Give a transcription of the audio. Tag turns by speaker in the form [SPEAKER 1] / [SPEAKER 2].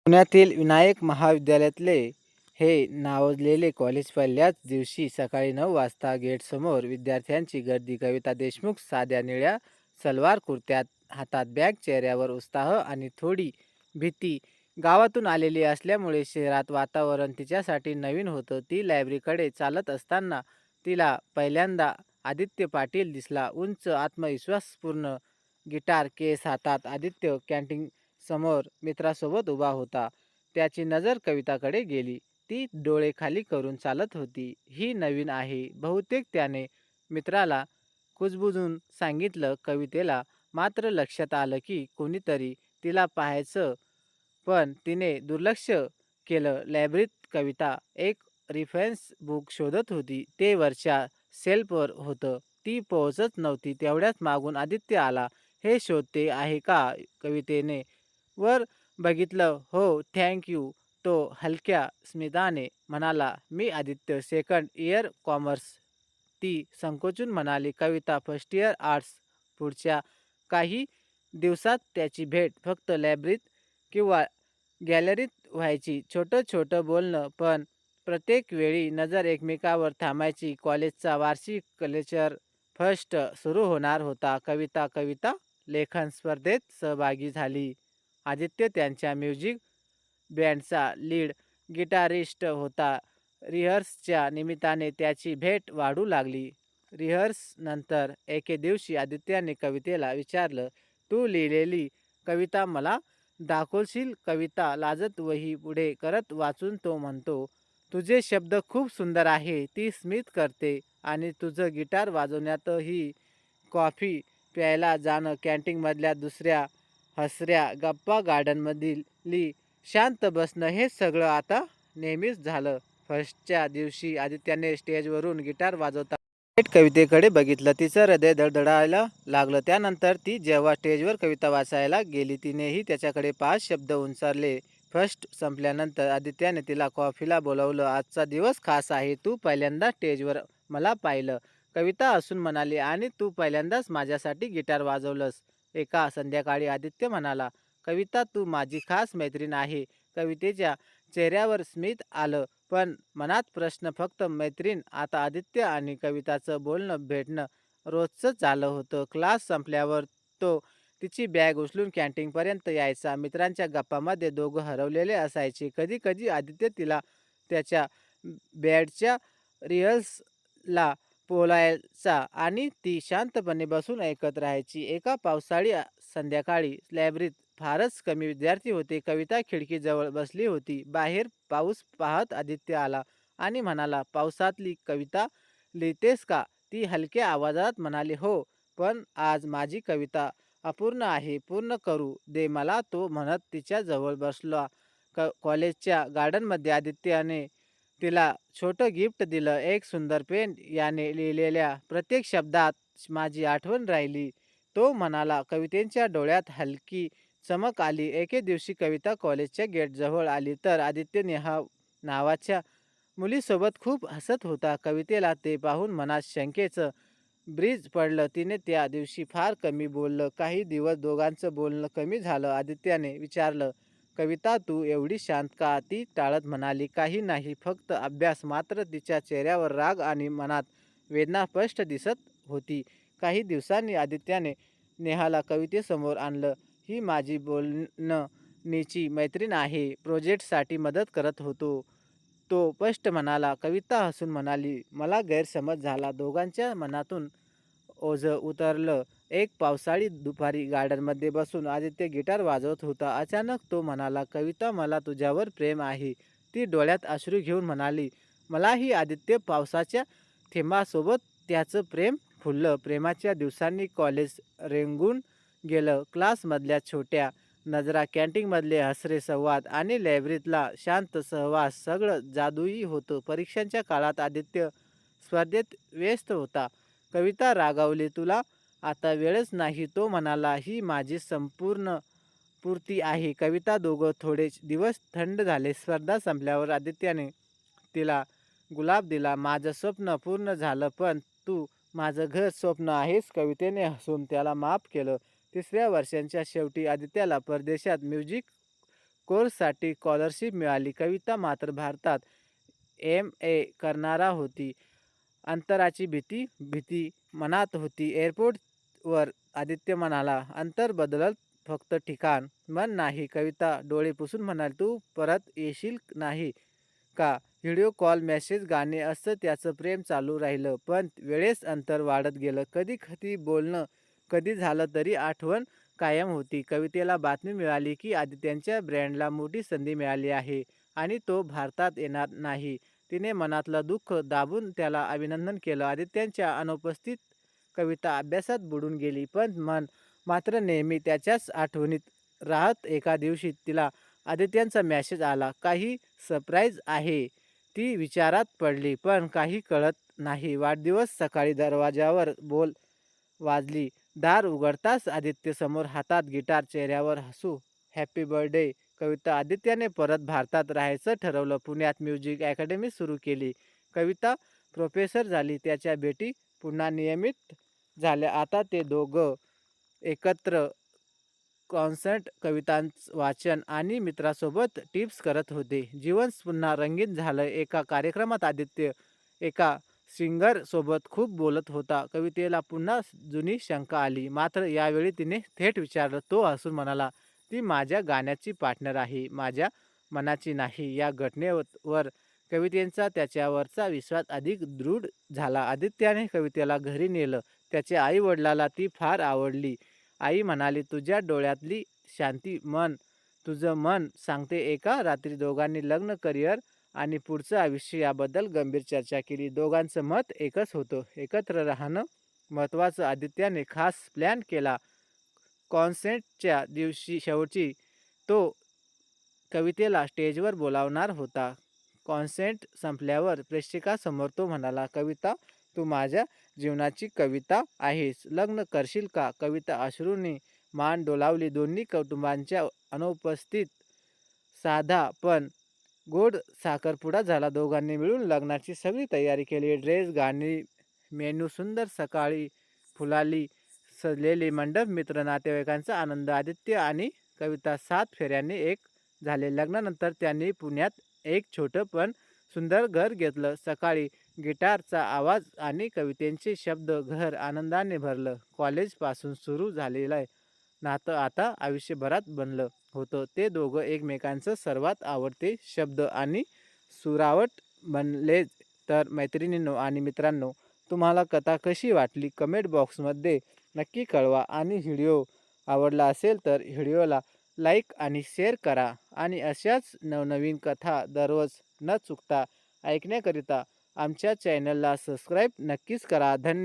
[SPEAKER 1] पुण्यातील विनायक महाविद्यालयातले हे नावाजलेले कॉलेज पहिल्याच दिवशी सकाळी 9 वाजता गेटसमोर विद्यार्थ्यांची गर्दी. कविता देशमुख साध्या निळ्या सलवार कुर्त्यात, हातात बॅग, चेहऱ्यावर उत्साह आणि थोडी भीती. गावातून आलेली असल्यामुळे शहरात वातावरण तिच्यासाठी नवीन होतं. ती लायब्ररीकडे चालत असताना तिला पहिल्यांदा आदित्य पाटील दिसला. उंच, आत्मविश्वासपूर्ण, गिटार केस हातात. आदित्य कॅन्टीन समोर मित्रासोबत उभा होता. त्याची नजर कविताकडे गेली. ती डोळे खाली करून चालत होती. ही नवीन आहे, बहुतेक त्याने मित्राला कुजबुजून सांगितलं. कवितेला मात्र लक्षात आलं की कोणीतरी तिला पाहायचं, पण तिने दुर्लक्ष केलं. लायब्ररीत कविता एक रेफरन्स बुक शोधत होती. ते वरच्या शेल्फवर होतं. ती पोहोचत नव्हती. तेवढ्याच मागून आदित्य आला. हे शोधते आहे का? कवितेने वर बघितलं. हो, थँक यू. तो हलक्या स्मिताने म्हणाला. मी आदित्य, सेकंड इयर कॉमर्स. ती संकोचून म्हणाली. कविता फर्स्ट इयर आर्ट्स. पुढच्या काही दिवसात त्याची भेट फक्त लायब्ररीत किंवा गॅलरीत व्हायची. छोटं छोटं बोलणं, पण प्रत्येक वेळी नजर एकमेकावर थांबायची. कॉलेजचा वार्षिक लेक्चर फर्स्ट सुरू होणार होता. कविता कविता लेखन स्पर्धेत सहभागी झाली. आदित्य त्यांच्या म्युझिक बँडचा लीड गिटारिस्ट होता. रिहर्सच्या निमित्ताने त्याची भेट वाढू लागली. रिहर्सनंतर एके दिवशी आदित्यने कवितेला विचारलं, तू लिहिलेली कविता मला दाखवशील? कविता लाजत वही पुढे करत वाचून तो म्हणतो, तुझे शब्द खूप सुंदर आहे. ती स्मित करते. आणि तुझं गिटार वाजवण्यातही. कॉफी प्यायला जाणं, कॅन्टीनमधल्या दुसऱ्या हसऱ्या गप्पा, गार्डनमधली शांत बसणं, हे सगळं आता नेहमीच झालं. फर्स्टच्या दिवशी आदित्याने स्टेजवरून गिटार वाजवता थेट कवितेकडे बघितलं. तिचं हृदय धडधडायला लागलं. त्यानंतर ती जेव्हा स्टेजवर कविता वाचायला गेली, तिनेही त्याच्याकडे 5 शब्द उच्चारले. फर्स्ट संपल्यानंतर आदित्याने तिला कॉफीला बोलावलं. आजचा दिवस खास आहे. तू पहिल्यांदा स्टेजवर मला पाहिलं. कविता हसून म्हणाली. आणि तू पहिल्यांदाच माझ्यासाठी गिटार वाजवलंस. एका संध्याकाळी आदित्य म्हणाला, कविता तू माझी खास मैत्रीण आहे. कवितेच्या चेहऱ्यावर स्मित आलं, पण मनात प्रश्न. फक्त मैत्रीण? आता आदित्य आणि कविताचं बोलणं भेटणं रोजच झालं होतं. क्लास संपल्यावर तो तिची बॅग उचलून कॅन्टीनपर्यंत यायचा. मित्रांच्या गप्पामध्ये दोघं हरवलेले असायचे. कधी कधी आदित्य तिला त्याच्या बँडच्या रिहर्सलला बोलायचा आणि ती शांतपणे बसून ऐकत राहायची. एका पावसाळी संध्याकाळी लायब्ररीत फारच कमी विद्यार्थी होते. कविता खिडकीजवळ बसली होती. बाहेर पाऊस पाहत आदित्य आला आणि म्हणाला, पावसातली कविता लिहितेस का? ती हलक्या आवाजात म्हणाली, हो, पण आज माझी कविता अपूर्ण आहे. पूर्ण करू दे मला, तो म्हणत तिच्या जवळ बसला. कॉलेजच्या गार्डनमध्ये आदित्यने तिला छोटं गिफ्ट दिलं. एक सुंदर पेन. याने लिहिलेल्या प्रत्येक शब्दात माझी आठवण राहिली, तो म्हणाला. कवितेच्या डोळ्यात हलकी चमक आली. एके दिवशी कविता कॉलेजच्या गेटजवळ आली तर आदित्य नेहा नावाच्या मुलीसोबत खूप हसत होता. कवितेला ते पाहून मनात शंकेचं ब्रीज पडलं. तिने त्या दिवशी फार कमी बोललं. काही दिवस दोघांचं बोलणं कमी झालं. आदित्यने विचारलं, कविता तू एवढी शांत का? ती टाळत म्हणाली, काही नाही, फक्त अभ्यास. मात्र तिच्या चेहऱ्यावर राग आणि मनात वेदना स्पष्ट दिसत होती. काही दिवसांनी आदित्याने नेहाला कवितेसमोर आणलं. ही माझी बोलणीची मैत्रीण आहे. प्रोजेक्टसाठी मदत करत होतो, तो स्पष्ट म्हणाला. कविता हसून म्हणाली, मला गैरसमज झाला. दोघांच्या मनातून ओझं उतरलं. एक पावसाळी दुपारी गार्डनमध्ये बसून आदित्य गिटार वाजवत होता. अचानक तो म्हणाला, कविता मला तुझ्यावर प्रेम आहे. ती डोळ्यात अश्रू घेऊन म्हणाली, मलाही. आदित्य पावसाच्या थेंबासोबत त्याचं प्रेम फुललं. प्रेमाच्या दिवसांनी कॉलेज रेंगून गेलं. क्लासमधल्या छोट्या नजरा, कॅन्टीनमधले हसरे संवाद आणि लायब्ररीतला शांत सहवास, सगळं जादुई होतं. परीक्षांच्या काळात आदित्य स्पर्धेत व्यस्त होता. कविता रागावली, तुला आता वेळच नाही, तो म्हणाला. ही माझी संपूर्ण पूर्ती आहे. कविता दोघं थोडे दिवस थंड झाले. स्पर्धा संपल्यावर आदित्याने तिला गुलाब दिला. माझं स्वप्न पूर्ण झालं, पण तू माझं घर स्वप्न आहेस. कवितेने हसून त्याला माफ केलं. 3ऱ्या वर्षांच्या शेवटी आदित्याला परदेशात म्युझिक कोर्ससाठी स्कॉलरशिप मिळाली. कविता मात्र भारतात MA करणारा होती. अंतराची भीती मनात होती. एअरपोर्टवर आदित्य म्हणाला, अंतर बदलत फक्त ठिकाण, मन नाही. कविता डोळे पुसून म्हणाली, तू परत येशील नाही का? व्हिडिओ कॉल, मेसेज, गाणे असं त्याचं प्रेम चालू राहिलं. पण वेळेस अंतर वाढत गेलं. कधी कधी बोलणं कधी झालं तरी आठवण कायम होती. कवितेला बातमी मिळाली की आदित्यच्या ब्रँडला मोठी संधी मिळाली आहे आणि तो भारतात येणार नाही. तिने मनातलं दुःख दाबून त्याला अभिनंदन केलं. आदित्यच्या अनुपस्थितीत कविता अभ्यासात बुडून गेली, पण मन मात्र नेहमी त्याच्याच आठवणीत राहत. एका दिवशी तिला आदित्यचा मेसेज आला, काही सरप्राईज आहे. ती विचारात पडली, पण काही कळत नाही. वाढदिवस सकाळी दरवाजावर बोल वाजली. दार उघडताच आदित्य समोर, हातात गिटार, चेहऱ्यावर हसू. हॅपी बर्थडे कविता. आदित्यने परत भारतात राहायचं ठरवलं. पुण्यात म्युझिक अकॅडमी सुरू केली. कविता प्रोफेसर झाली. त्याच्या भेटी पुन्हा नियमित झाल्या. आता ते दोघं एकत्र कॉन्सर्ट, कवितांचं वाचन आणि मित्रासोबत टिप्स करत होते. जीवन पुन्हा रंगीत झालं. एका कार्यक्रमात आदित्य एका सिंगर सोबत खूप बोलत होता. कवितेला पुन्हा जुनी शंका आली, मात्र यावेळी तिने थेट विचारलं. तो हसून म्हणाला, ती माझ्या गाण्याची पार्टनर आहे, माझ्या मनाची नाही. या घटनेवर कवितेचा त्याच्यावरचा विश्वास अधिक दृढ झाला. आदित्याने कवितेला घरी नेलं. त्याच्या आई वडिलाला ती फार आवडली. आई म्हणाली, तुझ्या डोळ्यातली शांती तुझं मन सांगते. एका रात्री दोघांनी लग्न, करिअर आणि पुढचं आयुष्य याबद्दल गंभीर चर्चा केली. दोघांचं मत एकच होतं, एकत्र राहणं महत्त्वाचं. आदित्याने खास प्लॅन केला. कॉन्सर्टच्या शेवटी तो कवितेला स्टेजवर बोलावणार होता. कॉन्सर्ट संपल्यावर प्रेक्षकासमोर तो म्हणाला, कविता, तू माझ्या जीवनाची कविता आहेस. लग्न करशील का? कविता अश्रूंनी मान डोलावली. दोन्ही कुटुंबांच्या अनुपस्थितीत साधा पण गोड साखरपुडा झाला. दोघांनी मिळून लग्नाची सगळी तयारी केली. ड्रेस, गाणी, मेनू सुंदर. सकाळी फुलाली सजलेले मंडप, मित्र, नातेवाईकांचा आनंद. आदित्य आणि कविता 7 फेऱ्यांनी एक झाले. लग्नानंतर त्यांनी पुण्यात एक छोटं पण सुंदर घर घेतलं. सकाळी गिटारचा आवाज आणि कवितेचे शब्द घर आनंदाने भरलं. कॉलेजपासून सुरू झालेलं नातं आता आयुष्यभरात बनलं होतं. ते दोघं एकमेकांचं सर्वात आवडते शब्द आणि सुरावट बनलेच. तर मैत्रिणींनो आणि मित्रांनो, तुम्हाला कथा कशी वाटली कमेंट बॉक्समध्ये नक्की कळवा. आणि व्हिडिओ आवडला असेल तर व्हिडिओला लाईक आणि शेअर करा. आणि अशाच नवनवीन कथा दररोज न चुकता ऐकण्याकरिता आमच्या चॅनलला सबस्क्राईब नक्कीच करा. धन्यवाद.